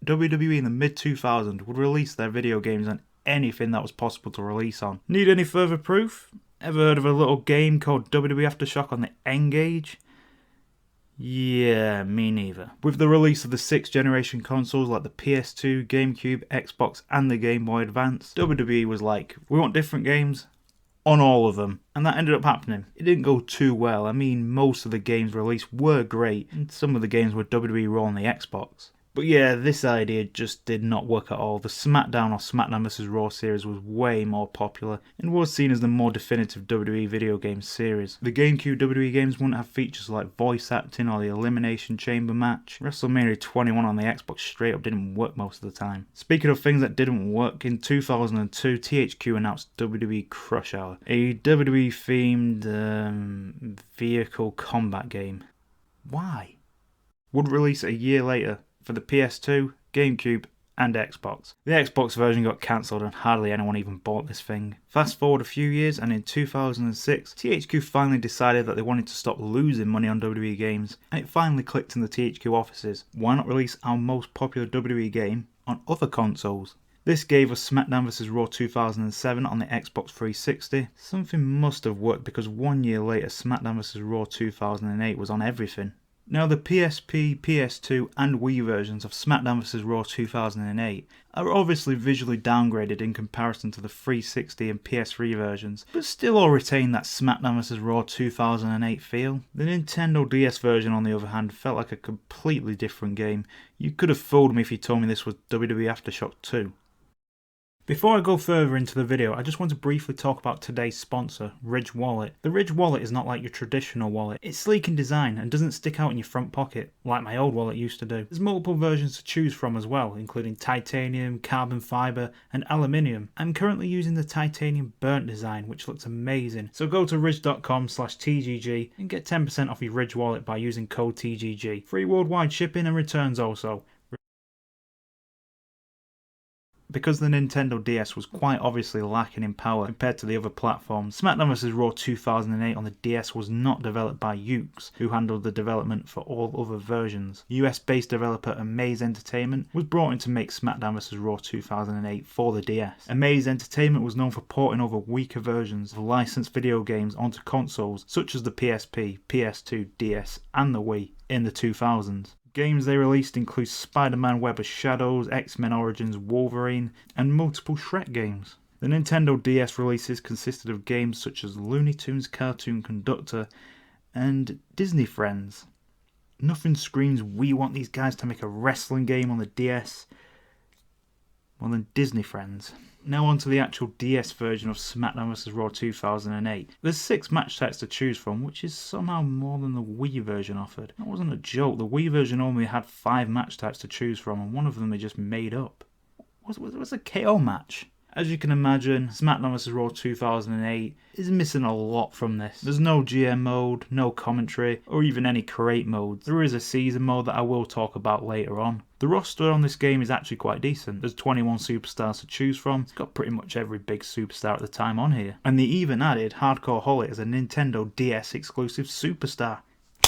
WWE in the mid-2000s would release their video games on anything that was possible to release on. Need any further proof? Ever heard of a little game called WWE Aftershock on the N-Gage? Yeah, me neither. With the release of the 6th generation consoles like the PS2, GameCube, Xbox and the Game Boy Advance, WWE was like, we want different games on all of them. And that ended up happening. It didn't go too well. I mean, most of the games released were great, and some of the games were WWE Raw on the Xbox. But yeah, this idea just did not work at all. The Smackdown or Smackdown vs Raw series was way more popular and was seen as the more definitive WWE video game series. The GameCube WWE games wouldn't have features like voice acting or the Elimination Chamber match. WrestleMania 21 on the Xbox straight up didn't work most of the time. Speaking of things that didn't work, in 2002 THQ announced WWE Crush Hour, a WWE themed vehicle combat game. Why? Would release a year later for the PS2, GameCube and Xbox. The Xbox version got cancelled and hardly anyone even bought this thing. Fast forward a few years and in 2006, THQ finally decided that they wanted to stop losing money on WWE games, and it finally clicked in the THQ offices. Why not release our most popular WWE game on other consoles? This gave us SmackDown vs Raw 2007 on the Xbox 360. Something must have worked because 1 year later SmackDown vs Raw 2008 was on everything. Now the PSP, PS2 and Wii versions of SmackDown vs Raw 2008 are obviously visually downgraded in comparison to the 360 and PS3 versions, but still all retain that SmackDown vs Raw 2008 feel. The Nintendo DS version on the other hand felt like a completely different game. You could have fooled me if you told me this was WWE Aftershock 2. Before I go further into the video, I just want to briefly talk about today's sponsor, Ridge Wallet. The Ridge Wallet is not like your traditional wallet. It's sleek in design and doesn't stick out in your front pocket, like my old wallet used to do. There's multiple versions to choose from as well, including titanium, carbon fibre and aluminium. I'm currently using the titanium burnt design, which looks amazing. So go to ridge.com/TGG and get 10% off your Ridge Wallet by using code TGG. Free worldwide shipping and returns also. Because the Nintendo DS was quite obviously lacking in power compared to the other platforms, SmackDown vs Raw 2008 on the DS was not developed by Yuke's, who handled the development for all other versions. US-based developer Amaze Entertainment was brought in to make SmackDown vs Raw 2008 for the DS. Amaze Entertainment was known for porting over weaker versions of licensed video games onto consoles such as the PSP, PS2, DS and the Wii in the 2000s. Games they released include Spider-Man Web of Shadows, X-Men Origins Wolverine, and multiple Shrek games. The Nintendo DS releases consisted of games such as Looney Tunes Cartoon Conductor and Disney Friends. Nothing screams we want these guys to make a wrestling game on the DS more than Disney Friends. Now on to the actual DS version of SmackDown vs Raw 2008. There's 6 match types to choose from, which is somehow more than the Wii version offered. That wasn't a joke, the Wii version only had 5 match types to choose from, and one of them they just made up. Was a KO match. As you can imagine, SmackDown vs Raw 2008 is missing a lot from this. There's no GM mode, no commentary, or even any create modes. There is a season mode that I will talk about later on. The roster on this game is actually quite decent. There's 21 superstars to choose from. It's got pretty much every big superstar at the time on here. And they even added Hardcore Holly as a Nintendo DS exclusive superstar.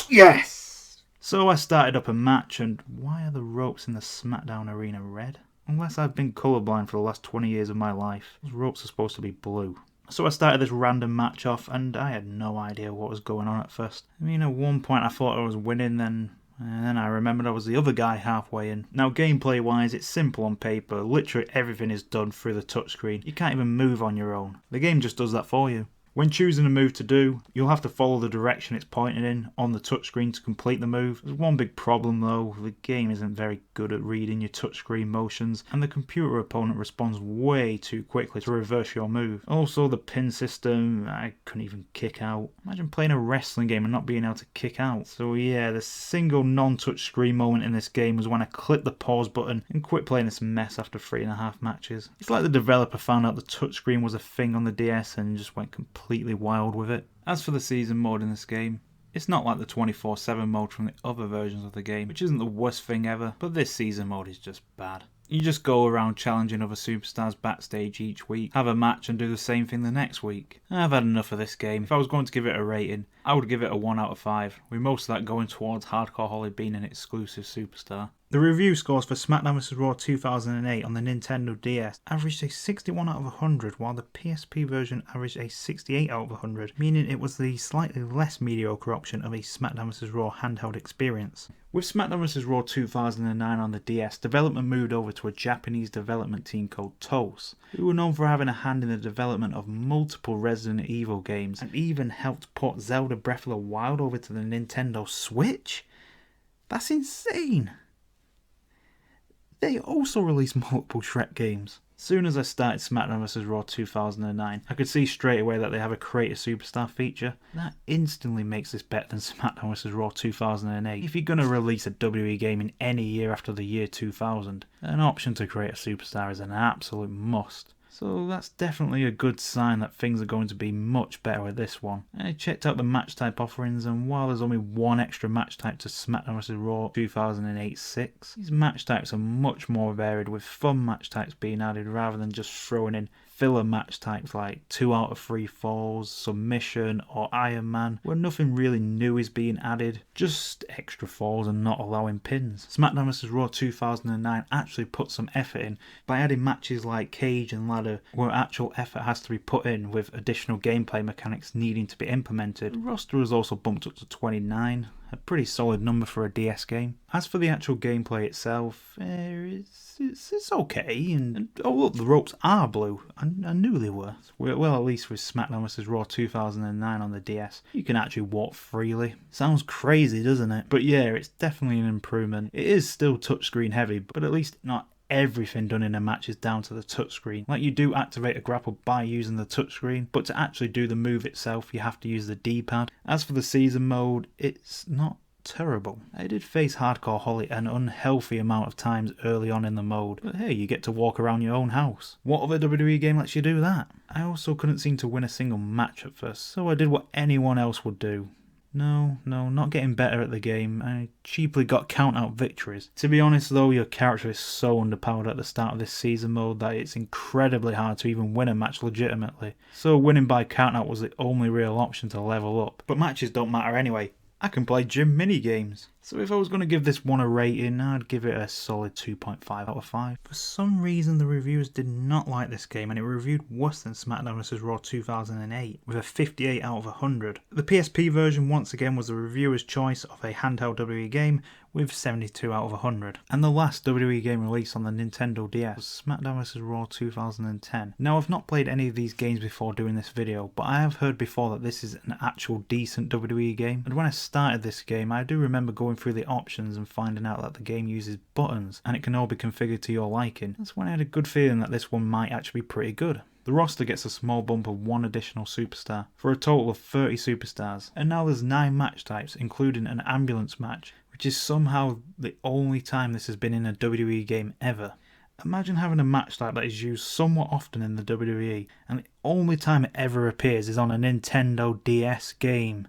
Yes! So I started up a match, and why are the ropes in the SmackDown arena red? Unless I've been colourblind for the last 20 years of my life. Those ropes are supposed to be blue. So I started this random match off and I had no idea what was going on at first. I mean, at one point I thought I was winning, then I remembered I was the other guy halfway in. Now gameplay wise, it's simple on paper. Literally everything is done through the touchscreen. You can't even move on your own. The game just does that for you. When choosing a move to do, you'll have to follow the direction it's pointing in on the touchscreen to complete the move. There's one big problem though, the game isn't very good at reading your touchscreen motions, and the computer opponent responds way too quickly to reverse your move. Also the pin system, I couldn't even kick out. Imagine playing a wrestling game and not being able to kick out. So yeah, the single non-touchscreen moment in this game was when I clicked the pause button and quit playing this mess after 3.5 matches. It's like the developer found out the touchscreen was a thing on the DS and just went completely wild with it. As for the season mode in this game, it's not like the 24/7 mode from the other versions of the game, which isn't the worst thing ever, but this season mode is just bad. You just go around challenging other superstars backstage each week, have a match and do the same thing the next week. I've had enough of this game. If I was going to give it a rating, I would give it a 1 out of 5, with most of that going towards Hardcore Holly being an exclusive superstar. The review scores for SmackDown vs. Raw 2008 on the Nintendo DS averaged a 61 out of 100, while the PSP version averaged a 68 out of 100, meaning it was the slightly less mediocre option of a SmackDown vs. Raw handheld experience. With SmackDown vs. Raw 2009 on the DS, development moved over to a Japanese development team called TOS, who were known for having a hand in the development of multiple Resident Evil games, and even helped port Zelda Breath of the Wild over to the Nintendo Switch? That's insane! They also released multiple Shrek games. Soon as I started SmackDown vs. Raw 2009, I could see straight away that they have a Create a Superstar feature. That instantly makes this better than SmackDown vs. Raw 2008. If you're going to release a WWE game in any year after the year 2000, an option to create a superstar is an absolute must. So that's definitely a good sign that things are going to be much better with this one. I checked out the match type offerings, and while there's only one extra match type to SmackDown vs. Raw 2008-6, these match types are much more varied, with fun match types being added rather than just throwing in filler match types like 2 out of 3 falls, submission or Iron Man, where nothing really new is being added, just extra falls and not allowing pins. SmackDown vs. Raw 2009 actually put some effort in by adding matches like cage and ladder, where actual effort has to be put in with additional gameplay mechanics needing to be implemented. The roster was also bumped up to 29, a pretty solid number for a DS game. As for the actual gameplay itself, it's okay, and oh look, the ropes are blue. I knew they were. Well, at least with SmackDown vs. Raw 2009 on the DS, you can actually walk freely. Sounds crazy, doesn't it? But yeah, it's definitely an improvement. It is still touchscreen heavy, but at least not everything done in a match is down to the touchscreen. Like, you do activate a grapple by using the touchscreen, but to actually do the move itself you have to use the D-pad. As for the season mode, it's not terrible. I did face Hardcore Holly an unhealthy amount of times early on in the mode, but hey, you get to walk around your own house. What other WWE game lets you do that? I also couldn't seem to win a single match at first, so I did what anyone else would do. No, not getting better at the game. I cheaply got count-out victories. To be honest though, your character is so underpowered at the start of this season mode that it's incredibly hard to even win a match legitimately. So winning by count-out was the only real option to level up. But matches don't matter anyway. I can play gym mini-games. So if I was going to give this one a rating, I'd give it a solid 2.5 out of 5. For some reason the reviewers did not like this game, and it reviewed worse than SmackDown vs. Raw 2008, with a 58 out of 100. The PSP version once again was the reviewer's choice of a handheld WWE game, with 72 out of 100. And the last WWE game released on the Nintendo DS was SmackDown vs. Raw 2010. Now, I've not played any of these games before doing this video, but I have heard before that this is an actual decent WWE game. And when I started this game, I do remember going through the options and finding out that the game uses buttons, and it can all be configured to your liking. That's when I had a good feeling that this one might actually be pretty good. The roster gets a small bump of 1 additional superstar, for a total of 30 superstars. And now there's 9 match types, including an ambulance match, which is somehow the only time this has been in a WWE game ever. Imagine having a match type that is used somewhat often in the WWE, and the only time it ever appears is on a Nintendo DS game.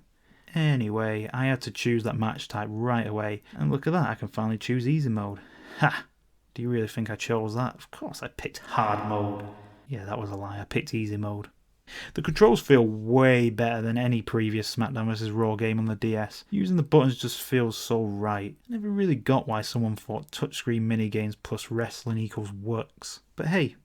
Anyway, I had to choose that match type right away, and look at that, I can finally choose easy mode. Ha! Do you really think I chose that? Of course I picked hard mode. Yeah, that was a lie, I picked easy mode. The controls feel way better than any previous SmackDown vs. Raw game on the DS. Using the buttons just feels so right. I never really got why someone thought touchscreen minigames plus wrestling equals works. But hey,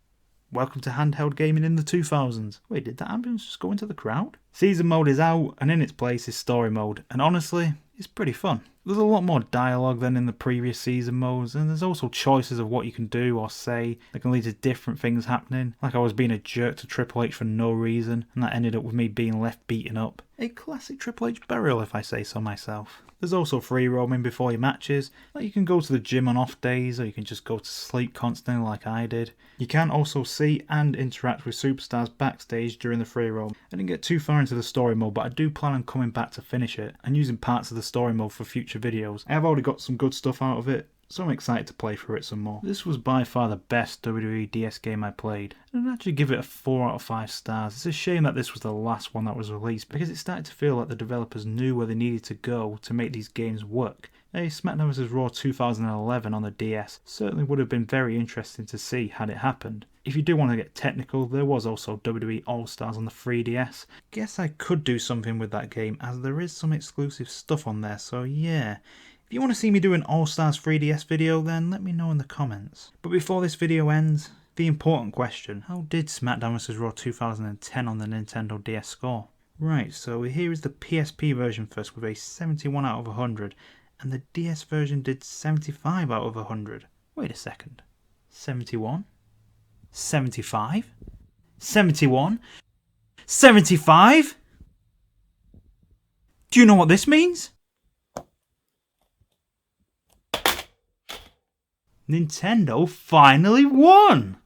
welcome to handheld gaming in the 2000s. Wait, did that ambulance just go into the crowd? Season mode is out, and in its place is story mode, and honestly, it's pretty fun. There's a lot more dialogue than in the previous season modes, and there's also choices of what you can do or say that can lead to different things happening. Like I was being a jerk to Triple H for no reason, and that ended up with me being left beaten up. A classic Triple H burial, if I say so myself. There's also free roaming before your matches, like you can go to the gym on off days, or you can just go to sleep constantly like I did. You can also see and interact with superstars backstage during the free roam. I didn't get too far into the story mode, but I do plan on coming back to finish it, and using parts of the story mode for future videos. I have already got some good stuff out of it, so I'm excited to play through it some more. This was by far the best WWE DS game I played, and I'd actually give it a 4 out of 5 stars. It's a shame that this was the last one that was released, because it started to feel like the developers knew where they needed to go to make these games work. A SmackDown vs. Raw 2011 on the DS certainly would have been very interesting to see had it happened. If you do want to get technical, there was also WWE All-Stars on the 3DS. Guess I could do something with that game, as there is some exclusive stuff on there, so yeah. If you want to see me do an All-Stars 3DS video, then let me know in the comments. But before this video ends, the important question: how did SmackDown vs. Raw 2010 on the Nintendo DS score? Right, so here is the PSP version first with a 71 out of 100, and the DS version did 75 out of 100. Wait a second. 71? 75? 71? 75? Do you know what this means? Nintendo finally won!